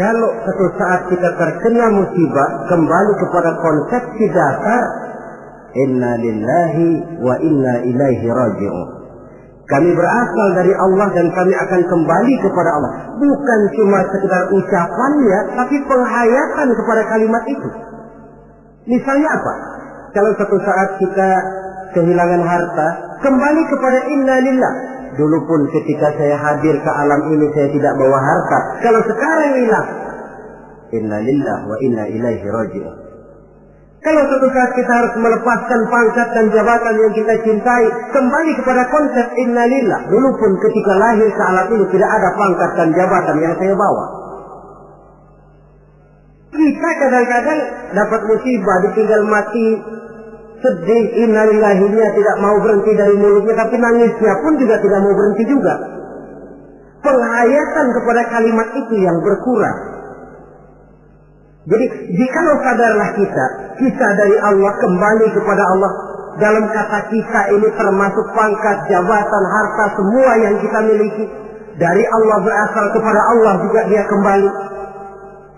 Kalau suatu saat kita terkena musibah, kembali kepada konsepsi dasar, inna lillahi wa inna ilaihi raji'un. Kami berasal dari Allah dan kami akan kembali kepada Allah. Bukan cuma sekedar ucapannya, tapi penghayatan kepada kalimat itu. Misalnya apa? Kalau suatu saat kita kehilangan harta, kembali kepada inna lillah. Dulu pun ketika saya hadir ke alam ini saya tidak bawa harta. Kalau sekarang hilang, inna lillah wa inna ilaihi raji'un. Kalau suatu saat kita harus melepaskan pangkat dan jabatan yang kita cintai, kembali kepada konsep inna lillah. Dulu pun ketika lahir ke alam ini tidak ada pangkat dan jabatan yang saya bawa. Kita kadang-kadang dapat musibah, ditinggal mati, sedih, innalillahinya tidak mau berhenti dari mulutnya, tapi nangisnya pun juga tidak mau berhenti juga. Penghayatan kepada kalimat itu yang berkurang. Jadi jikalau sadarlah kita dari Allah kembali kepada Allah, dalam kata kita ini termasuk pangkat, jabatan, harta, semua yang kita miliki dari Allah berasal kepada Allah juga dia kembali.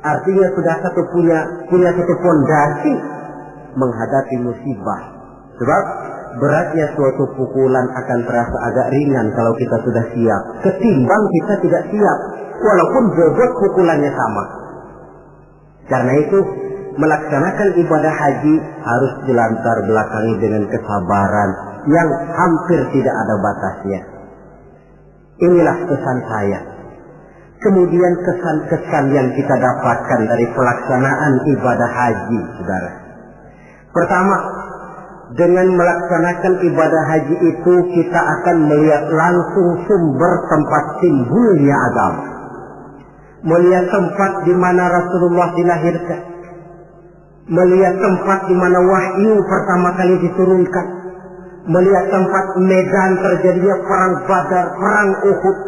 Artinya sudah punya satu fondasi menghadapi musibah. Sebab beratnya suatu pukulan akan terasa agak ringan kalau kita sudah siap, ketimbang kita tidak siap walaupun bobot pukulannya sama. Karena itu melaksanakan ibadah haji harus dilantar belakangi dengan kesabaran yang hampir tidak ada batasnya. Inilah pesan saya. Kemudian kesan-kesan yang kita dapatkan dari pelaksanaan ibadah haji, saudara. Pertama, dengan melaksanakan ibadah haji itu kita akan melihat langsung sumber tempat timbulnya agama. Melihat tempat di mana Rasulullah dilahirkan. Melihat tempat di mana wahyu pertama kali diturunkan. Melihat tempat medan terjadinya perang Badar, perang Uhud.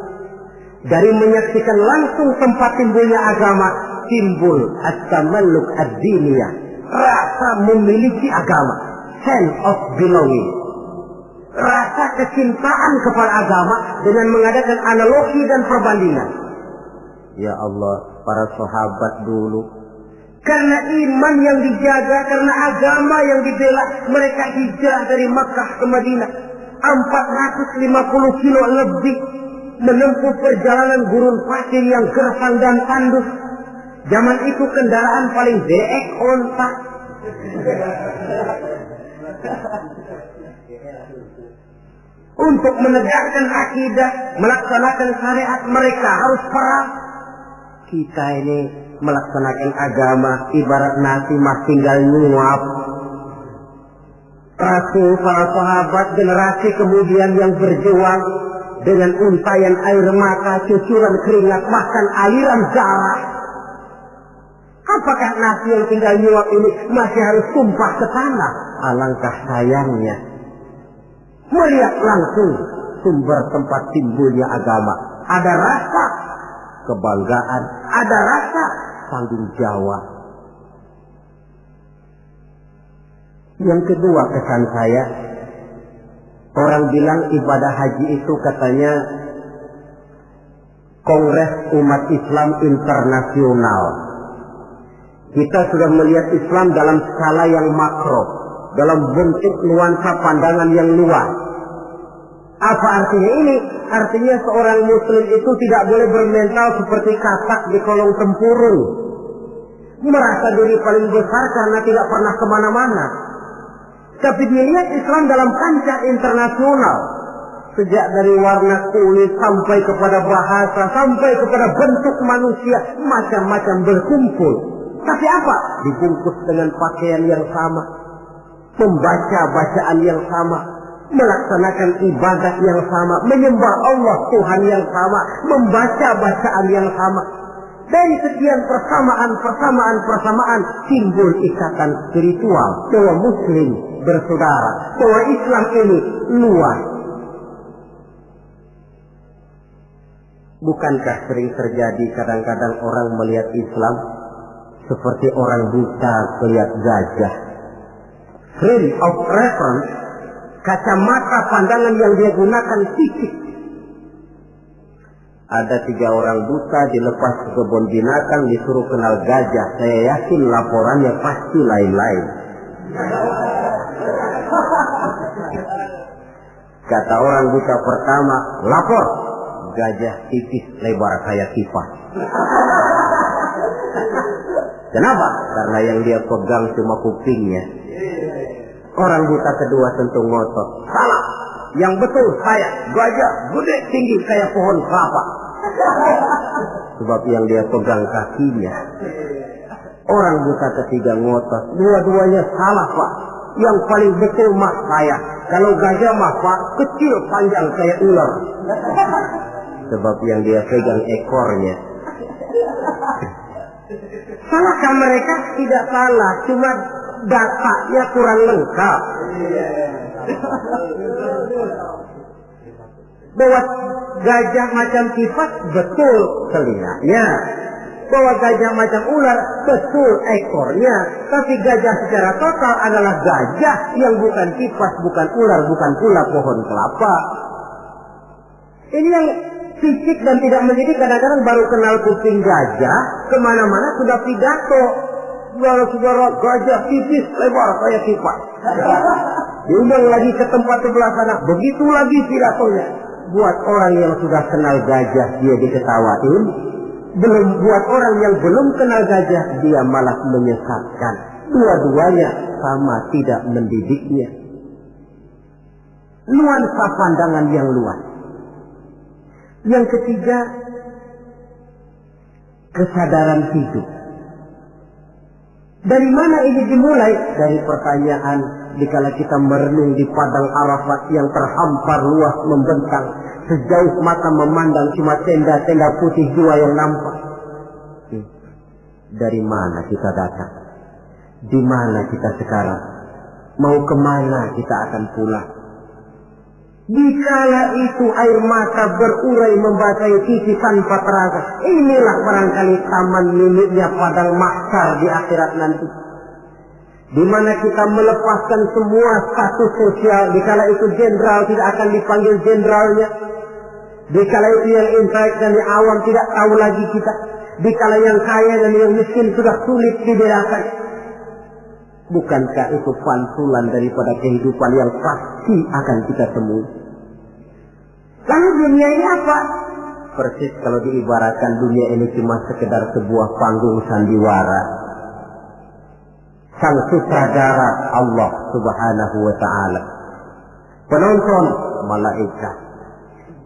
Dari menyaksikan langsung tempat timbulnya agama, timbul at-tamalluk ad-diniyah, rasa memiliki agama, sense of belonging, rasa kecintaan kepada agama dengan mengadakan analogi dan perbandingan. Ya Allah, para sahabat dulu, karena iman yang dijaga, karena agama yang dibela, mereka hijrah dari Makkah ke Madinah 450 kilo lebih, menempuh perjalanan gurun pasir yang gersang dan tandus. Zaman itu kendaraan paling deek onta. Untuk menegakkan akidah, melaksanakan syariat mereka harus perang. Kita ini melaksanakan agama ibarat nasi mas tinggal nyuap. Rasul, para sahabat, generasi kemudian yang berjuang dengan untayan air mata, cucuran keringat, bahkan aliran darah. Apakah nasi yang tinggal nyuap ini masih harus tumpah ke tanah? Alangkah sayangnya. Melihat langsung sumber tempat timbulnya agama. Ada rasa kebanggaan, ada rasa tanggung jawab. Yang kedua kesan saya, orang bilang ibadah haji itu katanya Kongres Umat Islam Internasional. Kita sudah melihat Islam dalam skala yang makro, dalam bentuk nuansa pandangan yang luas. Apa artinya ini? Artinya seorang muslim itu tidak boleh bermental seperti katak di kolong tempurung, merasa diri paling besar karena tidak pernah kemana-mana. Tapi dilihat Islam dalam kancah internasional, sejak dari warna kulit sampai kepada bahasa, sampai kepada bentuk manusia, macam-macam berkumpul. Tapi apa? Dibungkus dengan pakaian yang sama, membaca bacaan yang sama, melaksanakan ibadah yang sama, menyembah Allah Tuhan yang sama, membaca bacaan yang sama. Dari sekian persamaan timbul ikatan spiritual bahwa muslim bersaudara, bahwa Islam ini luas. Bukankah sering terjadi kadang-kadang orang melihat Islam seperti orang buta melihat gajah? Frame of reference, kacamata pandangan yang dia gunakan sipit. Ada 3 orang buta dilepas ke kebun binatang, disuruh kenal gajah. Saya yakin laporannya pasti lain-lain. Kata orang buta pertama, lapor. Gajah tipis lebar kayak kipas. Kenapa? Karena yang dia pegang cuma kupingnya. Orang buta kedua tentu ngotot. Salah. Yang betul saya. Gajah gede tinggi kayak pohon kelapa. Sebab yang dia pegang kakinya. Orang buta ketiga ngotot. Dua-duanya salah, Pak. Yang paling betul mah saya. Kalau gajah mah, Pak, kecil panjang kayak ular. Sebab yang dia pegang ekornya. Salahkah mereka? Tidak salah, cuma datanya kurang lengkap. Bahwa gajah macam kipas, betul telinganya. Bahwa gajah macam ular, betul ekornya. Tapi gajah secara total adalah gajah yang bukan kipas, bukan ular, bukan pula pohon kelapa. Ini yang fisik dan tidak mendidik. Kadang-kadang baru kenal kuping gajah, kemana-mana sudah pidato. Saudara-saudara, gajah tipis lebar kayak kipas. Diundang lagi ke tempat sebelah sana, begitu lagi pidatonya. Buat orang yang sudah kenal gajah, dia diketawain. Belum buat orang yang belum kenal gajah, dia malah menyesatkan. Dua-duanya sama tidak mendidiknya. Nuansa pandangan yang luas. Yang ketiga, kesadaran hidup. Dari mana ini dimulai? Dari pertanyaan dikala kita merenung di padang Arafat yang terhampar luas membentang. Sejauh mata memandang cuma tenda-tenda putih dua yang nampak. Dari mana kita datang? Di mana kita sekarang? Mau kemana kita akan pulang? Dikala itu air mata berurai membasahi pipi tanpa terasa. Inilah barangkali taman miliknya padang mahsyar di akhirat nanti. Di mana kita melepaskan semua status sosial. Dikala itu jenderal tidak akan dipanggil jenderalnya. Dikala itu yang intelek dan yang awam tidak tahu lagi kita. Dikala yang kaya dan yang miskin sudah sulit dibedakan. Bukankah itu pantulan daripada kehidupan yang pasti akan kita temui? Lalu dunia ini apa? Persis kalau diibaratkan dunia ini cuma sekedar sebuah panggung sandiwara. Sang sutradara Allah Subhanahu wa ta'ala. Penonton malaikat.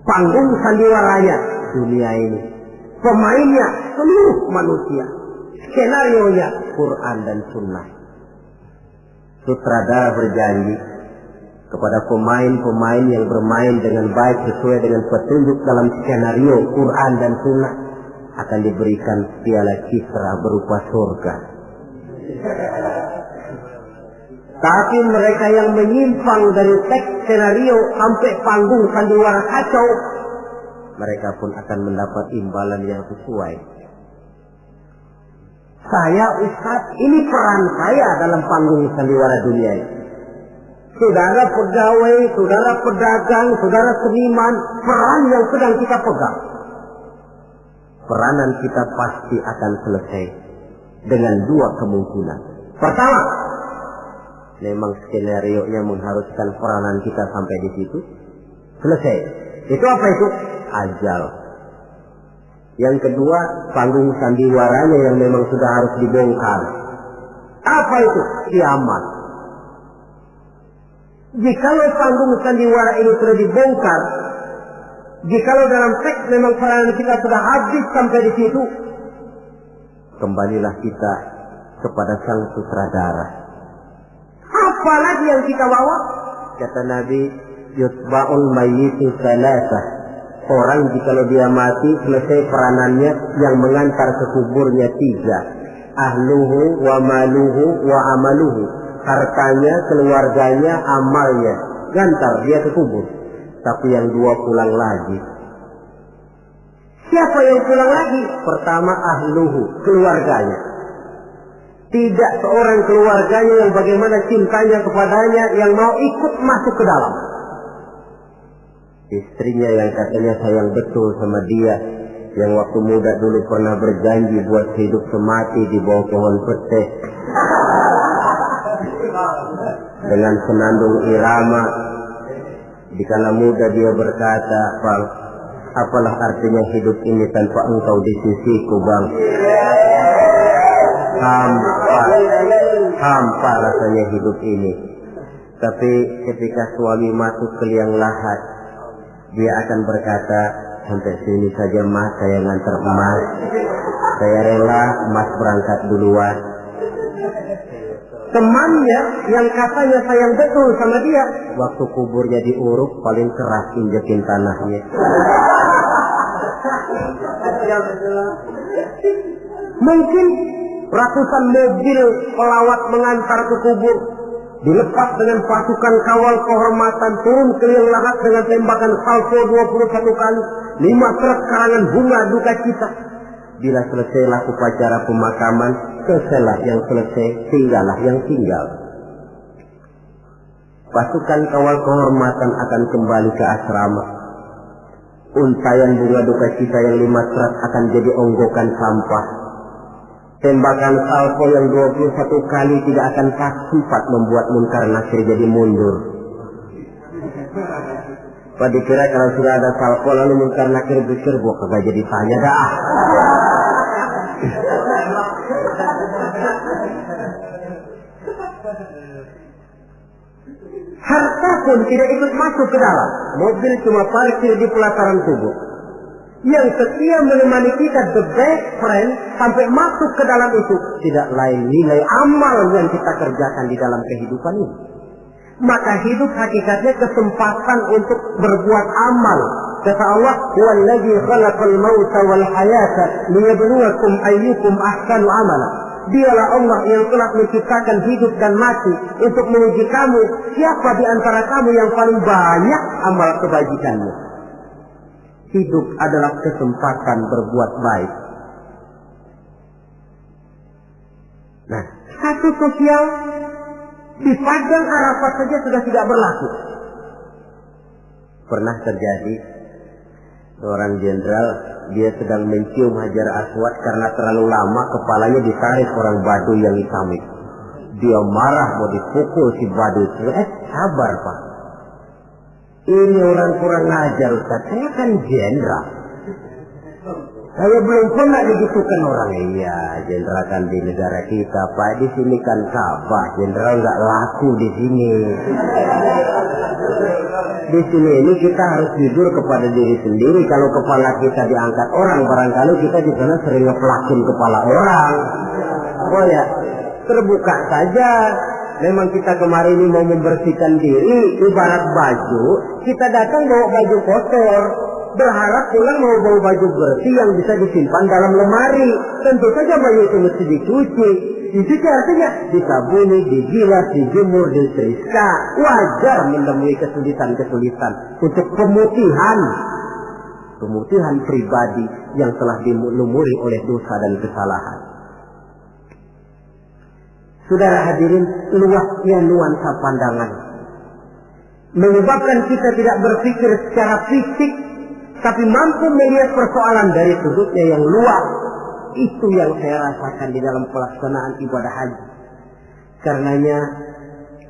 Panggung sandiwaranya dunia ini. Pemainnya seluruh manusia. Skenarionya Quran dan Sunnah. Sutradara berjanji kepada pemain-pemain yang bermain dengan baik sesuai dengan petunjuk dalam skenario Quran dan Sunnah akan diberikan piala Kisra berupa surga. Tapi mereka yang menyimpang dari teks skenario sampai panggung sandiwara kacau, mereka pun akan mendapat imbalan yang sesuai. Saya Ustaz, ini peran saya dalam panggung sandiwara dunia ini. Saudara pegawai, saudara pedagang, saudara seniman, peran yang sedang kita pegang. Peranan kita pasti akan selesai dengan dua kemungkinan. Pertama, memang skenario-nya mengharuskan peranan kita sampai di situ. Selesai. Itu apa itu? Ajal. Yang kedua, panggung sandiwaranya yang memang sudah harus dibongkar. Apa itu? Kiamat. Jikalau panggung sandiwara ini sudah dibongkar, jikalau dalam teks memang peranan kita sudah habis sampai di situ, kembalilah kita kepada sang sutradara. Apalagi yang kita bawa? Kata Nabi, yutba'ul mayyitu salasah. Orang jikalau dia mati, selesai peranannya, yang mengantar ke kuburnya 3. Ahluhu wa maluhu wa amaluhu. Hartanya, keluarganya, amalnya. Gantar dia ke kubur. Tapi yang 2 pulang lagi. Siapa yang pulang lagi? Pertama ahluhu, keluarganya. Tidak seorang keluarganya yang bagaimana cintanya kepadanya yang mau ikut masuk ke dalam. Istrinya yang katanya sayang betul sama dia, yang waktu muda dulu pernah berjanji buat hidup semati di bawah pohon pete dengan senandung irama. Dikala muda dia berkata, "Bang, apalah artinya hidup ini tanpa engkau di sisiku, Bang? Hampa rasanya hidup ini." Tapi ketika suami masuk ke liang lahat, dia akan berkata, "Sampai sini saja Mas, saya nganter emas. Saya rela Mas berangkat duluan." Temannya yang katanya sayang betul sama dia, waktu kuburnya diuruk paling keras injekin tanahnya. Mungkin ratusan mobil pelawat mengantar ke kubur, dilepas dengan pasukan kawal kehormatan, turun ke liang lahat dengan tembakan salvo 21 kali, 5 truk karangan bunga duka cita. Bila selesailah upacara pemakaman, selesailah yang selesai, tinggallah yang tinggal. Pasukan kawal kehormatan akan kembali ke asrama. Untayan bunga duka cita yang 5 truk akan jadi onggokan sampah. Tembakan salvo yang 21 kali tidak akan sempat membuat Munkar Nakir jadi mundur. Pada dikira kalau sudah ada salvo lalu Munkar Nakir pikir, gua kagak jadi tanya dah. Harta pun tidak ikut masuk ke dalam. Mobil cuma parkir di pelataran kubur. Yang setia menemani kita, the best friend, sampai masuk ke dalam itu tidak lain nilai amal yang kita kerjakan di dalam kehidupan ini. Maka hidup hakikatnya kesempatan untuk berbuat amal. Kata Allah, "Wallazi khalaqal mauta wal hayata liyabluwakum ayyukum ahsanu amala." Dialah Allah yang telah menciptakan hidup dan mati untuk menguji kamu, siapa di antara kamu yang paling banyak amal kebajikannya. Hidup adalah kesempatan berbuat baik. Nah, status sosial di Padang Arafat saja sudah tidak berlaku. Pernah terjadi seorang jenderal, dia sedang mencium Hajar Aswad karena terlalu lama kepalanya ditarik orang Baduy yang hitam itu. Dia marah mau dipukul si Baduy. Sabar Pak. Ini orang kurang ajar Ustaz. Saya kan jenderal. Saya belum pernah digitukan orang. Iya, jenderal kan di negara kita Pak. Di sini kan Ka'bah. Jenderal nggak laku di sini. Di sini ini kita harus jujur kepada diri sendiri. Kalau kepala kita diangkat orang, barangkali kita di sana sering ngeplakin kepala orang. Oh ya, terbuka saja. Memang kita kemarin ini mau membersihkan diri, ibarat baju, kita datang bawa baju kotor, berharap pulang mau bawa baju bersih yang bisa disimpan dalam lemari. Tentu saja baju itu mesti dicuci. Dicuci artinya disabuni, digilas, dijemur, disetrika. Wajar menemui kesulitan-kesulitan untuk pemutihan pribadi yang telah dilumuri oleh dosa dan kesalahan. Saudara hadirin, luasnya nuansa pandangan menyebabkan kita tidak berpikir secara fisik, tapi mampu melihat persoalan dari sudutnya yang luas. Itu yang saya rasakan di dalam pelaksanaan ibadah haji. Karenanya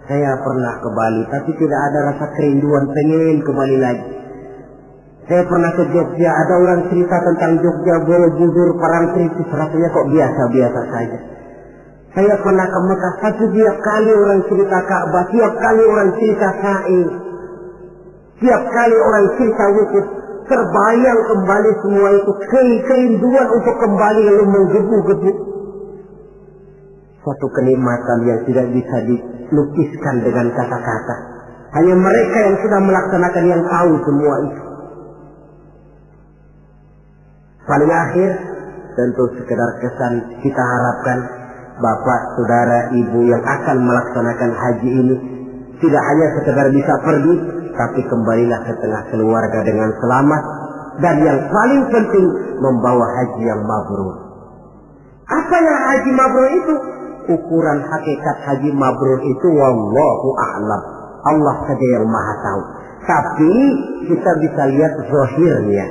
saya pernah ke Bali, tapi tidak ada rasa kerinduan pengen ke Bali lagi. Saya pernah ke Jogja, ada orang cerita tentang Jogja, Borobudur, Parangtritis, rasanya kok biasa-biasa saja. Saya pernah ke Mekah, tapi tiap kali orang cerita Ka'bah, tiap kali orang cerita Sa'i, tiap kali orang cerita wukuf, terbayang kembali semua itu, kerinduan untuk kembali lalu menggebu-gebu. Suatu kenikmatan yang tidak bisa dilukiskan dengan kata-kata. Hanya mereka yang sudah melaksanakan yang tahu semua itu. Paling akhir, tentu sekedar kesan kita harapkan Bapak, Saudara, Ibu yang akan melaksanakan haji ini tidak hanya sekedar bisa pergi, tapi kembalilah ke tengah keluarga dengan selamat, dan yang paling penting membawa haji yang mabrur. Apa yang haji mabrur itu? Ukuran hakikat haji mabrur itu wallahu a'lam. Allah saja yang maha tahu. Tapi kita bisa lihat zahirnya.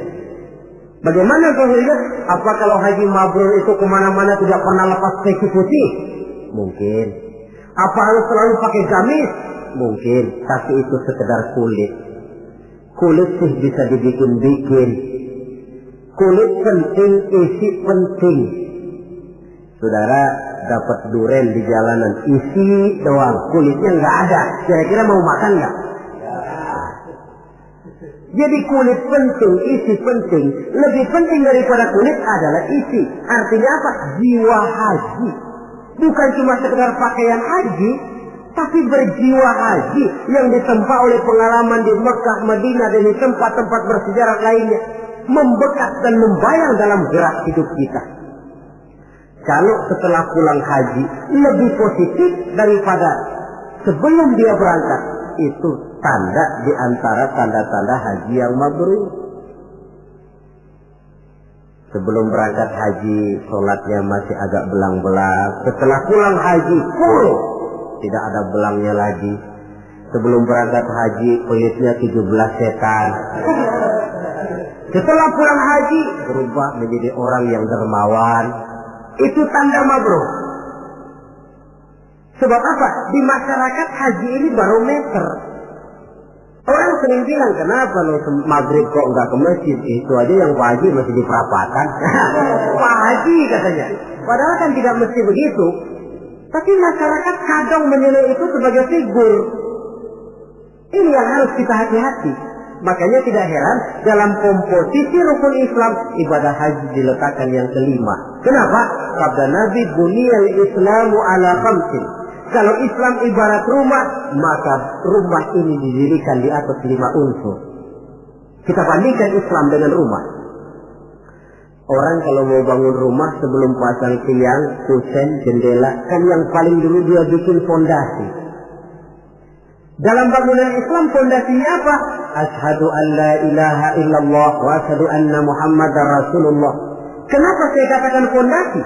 Bagaimana zahirnya? Apa kalau haji mabrur itu kemana-mana tidak pernah lepas peci putih? Mungkin. Apa harus selalu pakai gamis? Mungkin. Tapi itu sekedar kulit. Kulit sih bisa dibikin-bikin. Kulit penting, isi penting. Saudara dapat duren di jalanan, isi doang, kulitnya nggak ada. Kira-kira mau makan nggak? Jadi kulit penting, isi penting. Lebih penting daripada kulit adalah isi. Artinya apa? Jiwa haji. Bukan cuma sekedar pakaian haji, tapi berjiwa haji yang ditempa oleh pengalaman di Mekah, Madinah, dan di tempat-tempat bersejarah lainnya. Membekas dan membayang dalam gerak hidup kita. Kalau setelah pulang haji lebih positif daripada sebelum dia berangkat, itu tanda di antara tanda-tanda haji yang mabrur. Sebelum berangkat haji, sholatnya masih agak belang-belang. Setelah pulang haji, full, tidak ada belangnya lagi. Sebelum berangkat haji, pelitnya 17 setan. Setelah pulang haji, berubah menjadi orang yang dermawan. Itu tanda mabrur. Sebab apa? Di masyarakat haji ini barometer. Orang sering bilang, kenapa lo maghrib kok nggak ke masjid? Itu aja yang haji masih di perapatan. Pak Haji katanya. Padahal kan tidak mesti begitu. Tapi masyarakat kadang menilai itu sebagai figur. Ini yang harus kita hati-hati. Makanya tidak heran dalam komposisi rukun Islam, ibadah haji diletakkan yang kelima. Kenapa? Sabda Nabi, buniyal Islamu ala khamsin. Kalau Islam ibarat rumah, maka rumah ini didirikan di atas 5 unsur. Kita bandingkan Islam dengan rumah. Orang kalau mau bangun rumah sebelum pasang tiang, kusen, jendela, kan yang paling dulu dia bikin fondasi. Dalam bangunan Islam fondasinya apa? Asyhadu an la ilaha illallah wa asyhadu anna Muhammadar Rasulullah. Kenapa saya katakan fondasi?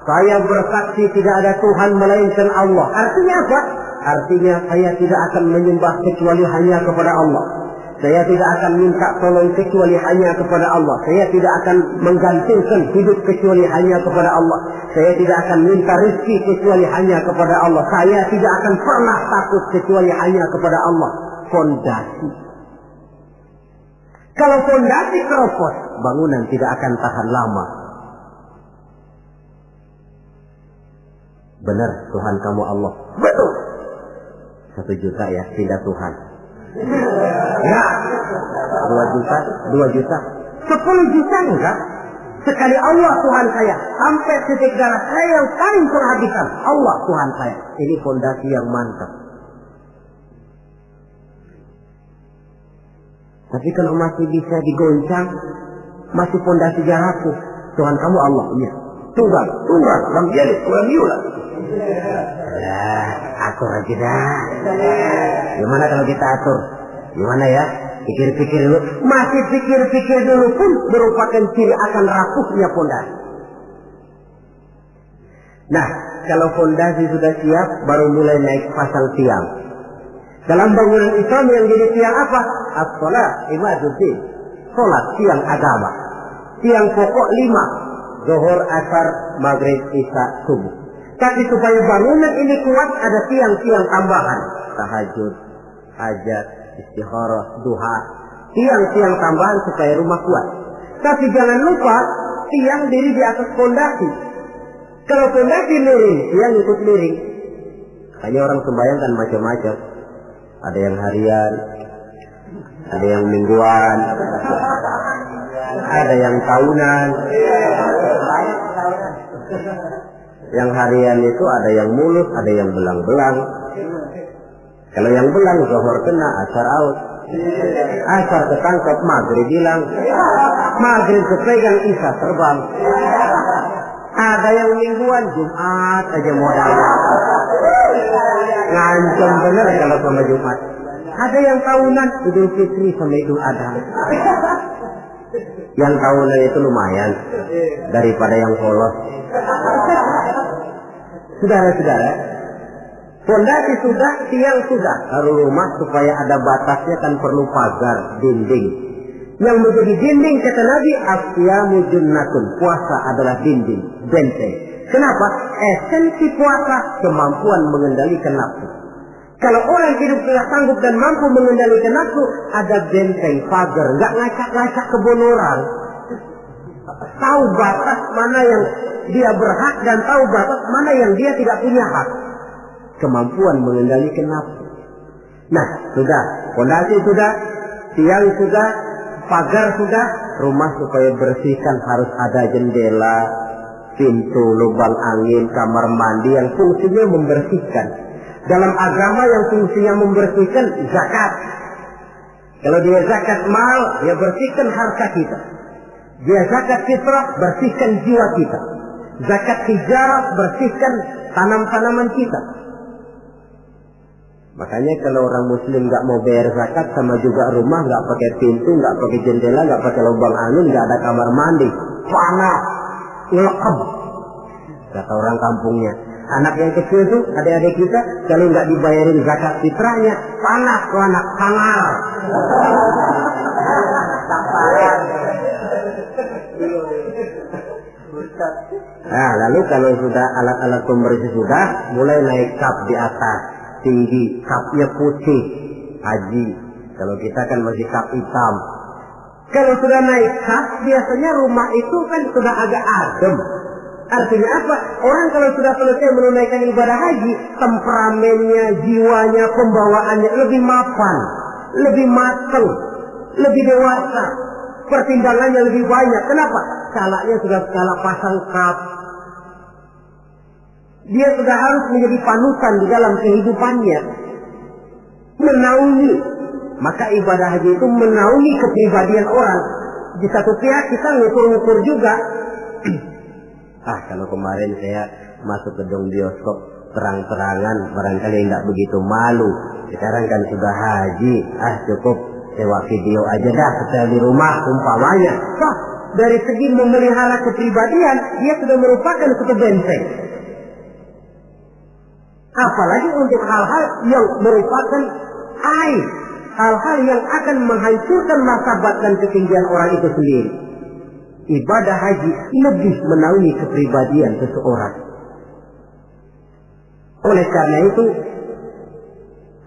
Saya bersaksi tidak ada Tuhan melainkan Allah. Artinya apa? Artinya saya tidak akan menyembah kecuali hanya kepada Allah. Saya tidak akan minta tolong kecuali hanya kepada Allah. Saya tidak akan menggantungkan hidup kecuali hanya kepada Allah. Saya tidak akan minta rezeki kecuali hanya kepada Allah. Saya tidak akan pernah takut kecuali hanya kepada Allah. Fondasi. Kalau fondasi keropos, bangunan tidak akan tahan lama. Benar, Tuhan kamu Allah. Betul. 1 juta ya, pindah Tuhan. Ya, 2 juta, 2 juta, 10 juta enggak. Sekali Allah Tuhan saya, sampai titik darah saya yang paling terhabiskan, Allah Tuhan saya. Ini fondasi yang mantap. Tapi kalau masih bisa digoncang, masih fondasi rapuh, Tuhan kamu Allah, iya. Tunggal, lam yalid, lam yulad. Ya, atur aja dah. Gimana kalau kita atur? Gimana ya? Pikir-pikir dulu. Masih pikir-pikir dulu pun merupakan ciri akan rapuhnya fondasi. Nah, kalau fondasi sudah siap, baru mulai naik pasang tiang. Dalam bangunan Islam yang jadi tiang apa? As-salat, ibaduddin. Salat, tiang agama. Tiang pokok 5. Zuhur, asar, maghrib, isya, subuh. Tapi supaya bangunan ini kuat, ada tiang-tiang tambahan. Tahajud, hajat, istikharah, duha. Tiang-tiang tambahan supaya rumah kuat. Tapi jangan lupa, tiang diri di atas fondasi. Kalau fondasi miring, tiang ikut miring. Hanya orang sembahyang kan macam-macam. Ada yang harian, ada yang mingguan, ada yang tahunan. Yang harian itu ada yang mulus, ada yang belang-belang. Kalau yang belang, zuhur kena, asar out. Asar ketangkap, maghrib hilang. Maghrib kepegang, isya terbang. Ada yang mingguan, Jumat aja modal. Ngancam bener kalau sama Jumat. Ada yang tahunan, Idul Fitri sama Idul Adha. Yang tahunan itu lumayan daripada yang polos. Saudara-saudara, Fondasi sudah, tiang sudah. Lalu rumah supaya ada batasnya kan perlu pagar, dinding. Yang menjadi dinding kata Nabi, asyamu junnatun. Puasa adalah dinding, benteng. Kenapa? Esensi puasa kemampuan mengendalikan nafsu. Kalau orang hidup sudah sanggup dan mampu mengendalikan nafsu, ada benteng, pagar, nggak ngacak-ngacak kebun orang. Tahu batas mana yang dia berhak dan tahu batas mana yang dia tidak punya hak. Kemampuan mengendalikan nafsu. Nah, sudah, fondasi sudah, tiang sudah, pagar sudah, rumah supaya bersihkan harus ada jendela, pintu, lubang angin, kamar mandi yang fungsinya membersihkan. Dalam agama yang fungsinya membersihkan zakat. Kalau dia zakat mal, dia bersihkan harta kita. Dia zakat fitrah, bersihkan jiwa kita. Zakat tijarah, bersihkan tanam-tanaman kita. Makanya kalau orang muslim nggak mau bayar zakat, sama juga rumah nggak pakai pintu, nggak pakai jendela, nggak pakai lubang angin, nggak ada kamar mandi, panas, ngelekep. Kata orang kampungnya. Anak yang kecil tuh, adik-adik kita, kalau nggak dibayarin zakat fitrahnya, panas tuh anak, sangar. Nah, lalu kalau sudah alat-alat pembersih sudah, mulai naik kap di atas, tinggi, kapnya putih, haji. Kalau kita kan masih kap hitam. Kalau sudah naik kap, biasanya rumah itu kan sudah agak adem. Artinya apa? Orang kalau sudah selesai menunaikan ibadah haji, temperamennya, jiwanya, pembawaannya lebih mapan, lebih matang, lebih dewasa, pertimbangannya lebih banyak. Kenapa? Skalanya sudah skala pasang kap. Dia sudah harus menjadi panutan di dalam kehidupannya, menaungi. Maka ibadah haji itu menaungi kepribadian orang. Di satu pihak kita ngukur-ngukur juga. Kalau kemarin saya masuk gedung bioskop terang-terangan, barangkali tidak begitu malu. Sekarang kan sudah haji, cukup sewa video aja dah, setel di rumah umpamanya. Dari segi memelihara kepribadian, dia sudah merupakan satu benteng. Apalagi untuk hal-hal yang merupakan aib, hal-hal yang akan menghancurkan martabat dan ketinggian orang itu sendiri. Ibadah haji lebih menaungi kepribadian seseorang. Oleh karena itu,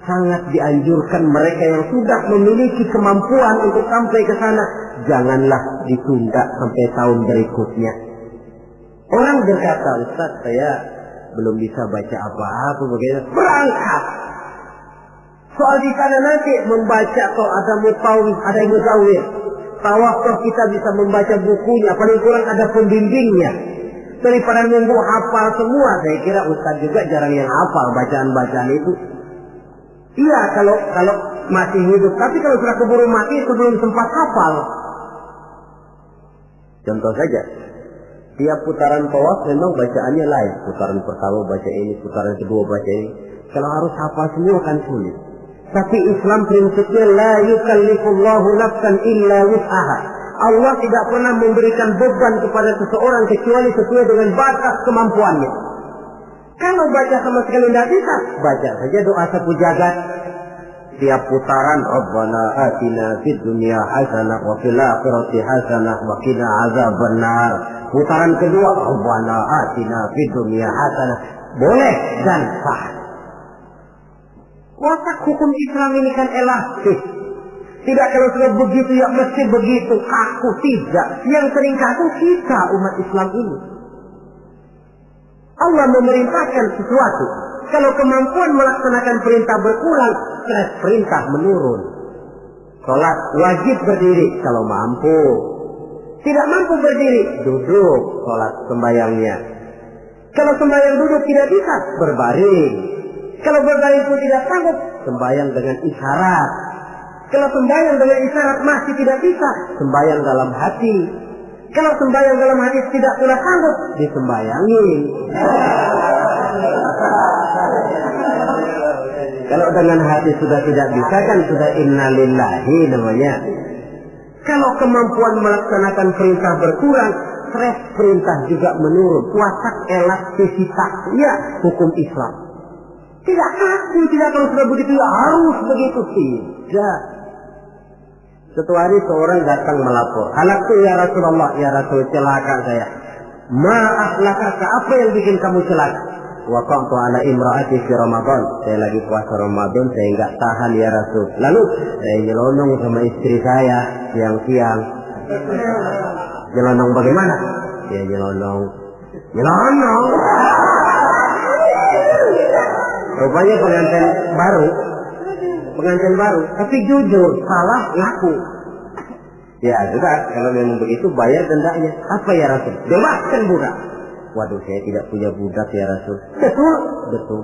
sangat dianjurkan mereka yang sudah memiliki kemampuan untuk sampai ke sana, janganlah ditunda sampai tahun berikutnya. Orang berkata, Ustaz, saya belum bisa baca apa-apa, bagaimana? Berangkat. Soal di sana nanti membaca kok ada mutawif, ada yang muzawir. Tawaf kita bisa membaca bukunya, paling kurang ada pembimbingnya. Daripada nunggu hafal semua, saya kira Ustaz juga jarang yang hafal bacaan-bacaan itu. Iya, kalau masih hidup, tapi kalau sudah keburu mati itu belum sempat hafal. Contoh saja, tiap putaran tawaf memang bacaannya lain. Putaran pertama baca ini, putaran kedua baca ini. Kalau harus hafal semua kan sulit. Tapi Islam prinsipnya la yukallifullahu nafsan illa wus'aha. Allah tidak pernah memberikan beban kepada seseorang kecuali sesuai dengan batas kemampuannya. Kalau baca sama sekali tidak bisa, baca saja doa sapu jagat. Tiap putaran, Rabbana atina fid dunya hasanah wa fil akhirati hasanah wa qina azabannar. Putaran kedua, Rabbana atina fid dunya hasanah. Boleh dan sah. Watak hukum Islam ini kan elastis. Tidak kalau sudah begitu ya mesti begitu, kaku tidak. Yang sering kaku kita umat Islam ini. Allah memerintahkan sesuatu. Kalau kemampuan melaksanakan perintah berkurang, stres perintah menurun. Sholat wajib berdiri kalau mampu. Tidak mampu berdiri, duduk sholat sembahyangnya. Kalau sembahyang duduk tidak bisa, berbaring. Kalau berbaring pun tidak sanggup, sembahyang dengan isyarat. Kalau sembahyang dengan isyarat masih tidak bisa, sembahyang dalam hati. Kalau sembahyang dalam hati tidak pula sanggup, disembahyangin. Kalau dengan hati sudah tidak bisa kan sudah innalillahi namanya. Kalau kemampuan melaksanakan perintah berkurang, stres perintah juga menurun. Watak elastisitas, ya hukum Islam. Tidak kaku, tidak kalau sudah begitu ya harus begitu. Tidak. Suatu hari seorang datang melapor. Anakku ya Rasulullah, ya Rasul celaka saya. Ma ahlakaka, apa yang bikin kamu celaka? Waqa'tu ala imra'ati fi Ramadan. Saya lagi puasa Ramadan, saya enggak tahan ya Rasul. Lalu saya nyelonong sama istri saya siang-siang. Nyelonong bagaimana? Ya nyelonong. Rupanya pengantin baru, tapi jujur, salah ngaku. Ya sudah, kalau memang begitu bayar dendanya. Apa ya Rasul? Bebaskan budak. Waduh, saya tidak punya budak ya Rasul. Betul.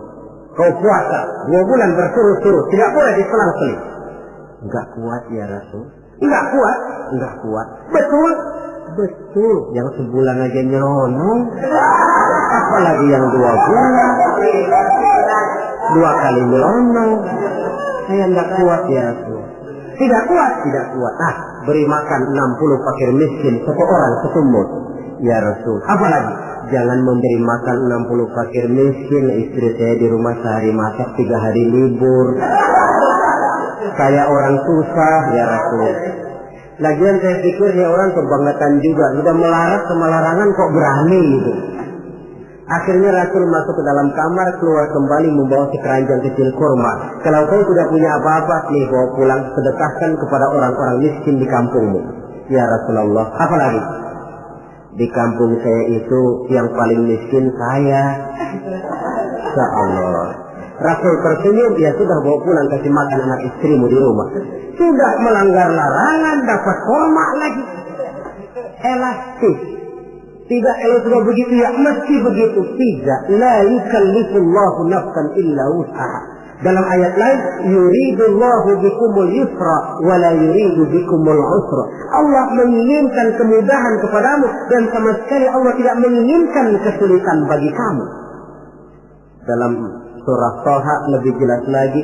Kau puasa 2 bulan berturut-turut, tidak boleh diselang-seling. Enggak kuat ya Rasul. Enggak kuat. Betul. Yang sebulan aja nyelonong, apalagi yang 2 bulan, 2 kali nyelonong. Saya enggak kuat ya Rasul. Tidak kuat. Nah, beri makan 60 fakir miskin, 1 orang 1 mud. Ya Rasul. Apalagi jangan memberi makan 60 fakir miskin. Istri saya di rumah sehari masak, 3 hari libur. Saya orang susah ya Rasul. Lagian saya pikir ya orang kebangetan juga. Sudah melarat sama larangan kok berani gitu. Akhirnya Rasul masuk ke dalam kamar, keluar kembali membawa sekeranjang kecil kurma. Kalau kau tidak punya apa-apa, nih bawa pulang, sedekahkan kepada orang-orang miskin di kampungmu. Ya Rasulullah, apa lagi? Di kampung saya itu yang paling miskin saya. Ya Allah. Rasul tersenyum, ya sudah bawa pulang kasih makan anak istrimu di rumah. Sudah melanggar larangan, dapat kurma lagi. Elastis. Tidak, kalau sudah begitu ya mesti begitu. Tidak. La yukallifullahu nafsan illa wus'aha. Dalam ayat lain, yuridullahu bikumul yusra wa la yuridu bikumul usra. Allah menginginkan kemudahan kepadamu dan sama sekali Allah tidak menginginkan kesulitan bagi kamu. Dalam surah Thaha lebih jelas lagi,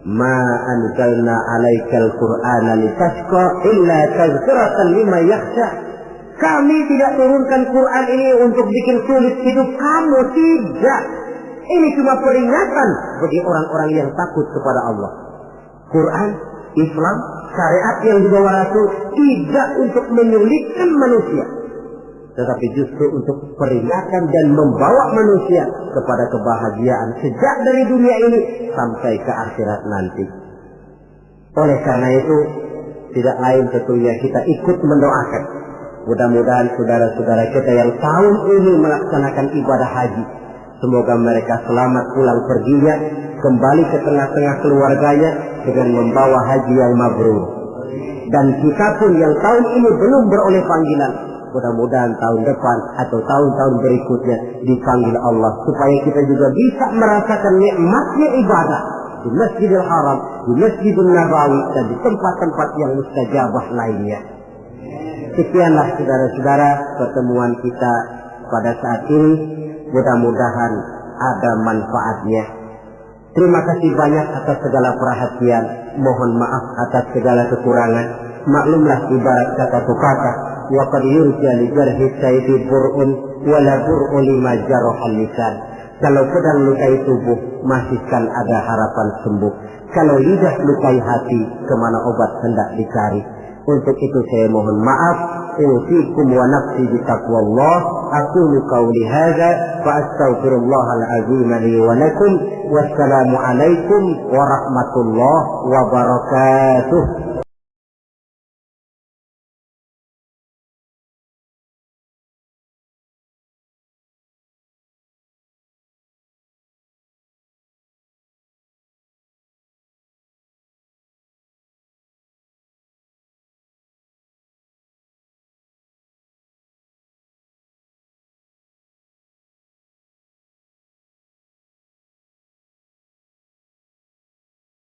ma anzalna 'alaikal qur'ana litashqa illa tadhkiratan liman yakhsha. Kami tidak turunkan Quran ini untuk bikin sulit hidup kamu, tidak. Ini cuma peringatan bagi orang-orang yang takut kepada Allah. Quran, Islam, syariat yang dibawa Rasul tidak untuk menyulitkan manusia, tetapi justru untuk peringatan dan membawa manusia kepada kebahagiaan sejak dari dunia ini sampai ke akhirat nanti. Oleh karena itu, tidak lain tentunya kita ikut mendoakan. Mudah-mudahan saudara-saudara kita yang tahun ini melaksanakan ibadah haji, semoga mereka selamat pulang perginya, kembali ke tengah-tengah keluarganya dengan membawa haji yang mabrur. Dan kita pun yang tahun ini belum beroleh panggilan, mudah-mudahan tahun depan atau tahun-tahun berikutnya dipanggil Allah, supaya kita juga bisa merasakan nikmatnya ibadah di Masjidil Haram, di Masjidil Nabawi, dan di tempat-tempat yang mustajabah lainnya. Sekianlah saudara-saudara pertemuan kita pada saat ini. Mudah-mudahan ada manfaatnya. Terima kasih banyak atas segala perhatian. Mohon maaf atas segala kekurangan. Maklumlah ibarat kata pepatah, wa qad yurja li jarhi sayfi bur'un wa la bur'u lima jarahal lisan. Kalau pedang lukai tubuh, masih kan ada harapan sembuh. Kalau lidah lukai hati, kemana obat hendak dicari. Untuk itu saya mohon maaf. Usikum wa nafsi bitaqwallah. Aqulu qawli hadza fa astaghfirullahal azim li wa lakum. Wassalamu alaikum warahmatullahi wabarakatuh.